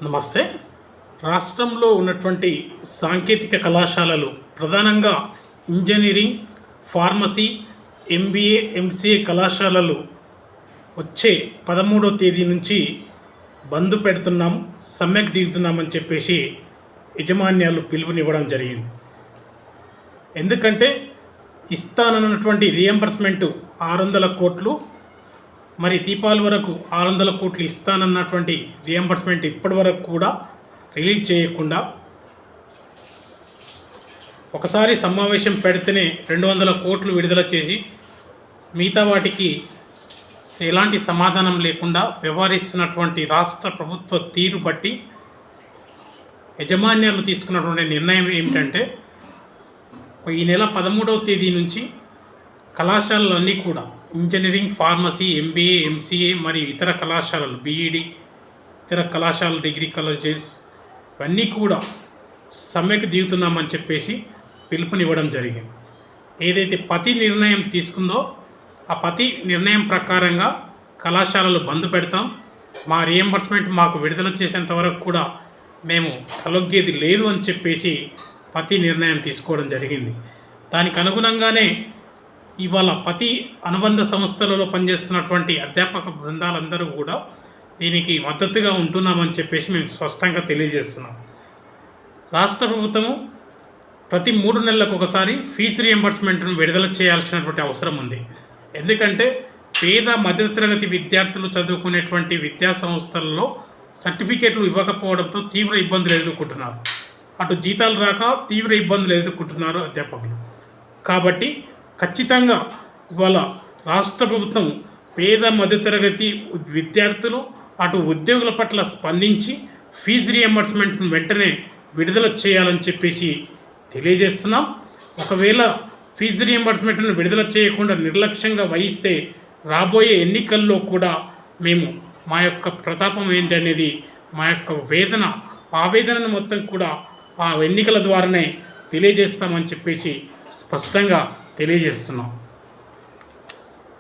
నమస్తే. రాష్ట్రంలో ఉన్నటువంటి సాంకేతిక కళాశాలలు ప్రధానంగా ఇంజనీరింగ్, ఫార్మసీ, ఎంబీఏ, ఎంసీఏ కళాశాలలు వచ్చే 13వ తేదీ నుంచి బంద్ పెడుతున్నాం, సమ్మెకు దిగుతున్నామని చెప్పేసి యాజమాన్యాలు పిలుపునివ్వడం జరిగింది. ఎందుకంటే ఇస్తానన్నటువంటి రియంబర్స్మెంటు 600 కోట్లు, మరి దీపావళి వరకు 600 కోట్లు ఇస్తానన్నటువంటి రియంబర్స్మెంట్ ఇప్పటి వరకు కూడా రిలీజ్ చేయకుండా ఒకసారి సమావేశం పెడితేనే 200 కోట్లు విడుదల చేసి మిగతా వాటికి ఎలాంటి సమాధానం లేకుండా వ్యవహరిస్తున్నటువంటి రాష్ట్ర ప్రభుత్వ తీరు బట్టి యాజమాన్యాలు తీసుకున్నటువంటి నిర్ణయం ఏమిటంటే ఈ నెల 13వ తేదీ నుంచి కళాశాలలన్నీ కూడా ఇంజనీరింగ్, ఫార్మసీ, ఎంబీఏ, ఎంసీఏ మరియు ఇతర కళాశాలలు, బీఈడి, ఇతర కళాశాలలు, డిగ్రీ కాలేజెస్ ఇవన్నీ కూడా సమ్మెకు దిగుతున్నామని చెప్పేసి పిలుపునివ్వడం జరిగింది. ఏదైతే పతి నిర్ణయం తీసుకుందో ఆ పతి నిర్ణయం ప్రకారంగా కళాశాలలు బంద్ పెడతాం, మా రియంబర్స్మెంట్ మాకు విడుదల చేసేంత వరకు కూడా మేము తలొగ్గేది లేదు అని చెప్పేసి పతి నిర్ణయం తీసుకోవడం జరిగింది. దానికి అనుగుణంగానే ఇవాళ ప్రతి అనుబంధ సంస్థలలో పనిచేస్తున్నటువంటి అధ్యాపక బృందాలందరూ కూడా దీనికి మద్దతుగా ఉంటున్నామని చెప్పేసి మేము స్పష్టంగా తెలియజేస్తున్నాం. రాష్ట్ర ప్రభుత్వము ప్రతి 3 నెలలకు ఒకసారి ఫీజు రియంబర్స్మెంట్ను విడుదల చేయాల్సినటువంటి అవసరం ఉంది. ఎందుకంటే పేద మధ్యతరగతి విద్యార్థులు చదువుకునేటువంటి విద్యా సంస్థలలో సర్టిఫికేట్లు ఇవ్వకపోవడంతో తీవ్ర ఇబ్బందులు ఎదుర్కొంటున్నారు. అటు జీతాలు రాక తీవ్ర ఇబ్బందులు ఎదుర్కొంటున్నారు అధ్యాపకులు. కాబట్టి ఖచ్చితంగా ఇవాళ రాష్ట్ర ప్రభుత్వం పేద మధ్యతరగతి విద్యార్థులు అటు ఉద్యోగుల పట్ల స్పందించి ఫీజు రియంబర్స్మెంట్ను వెంటనే విడుదల చేయాలని చెప్పేసి తెలియజేస్తున్నాం. ఒకవేళ ఫీజు రియంబర్స్మెంట్ను విడుదల చేయకుండా నిర్లక్ష్యంగా వహిస్తే రాబోయే ఎన్నికల్లో కూడా మేము మా యొక్క ప్రతాపం ఏంటనేది, మా యొక్క ఆవేదనను మొత్తం కూడా ఆ ఎన్నికల ద్వారానే తెలియజేస్తామని చెప్పేసి స్పష్టంగా తెలియజేస్తున్నాం.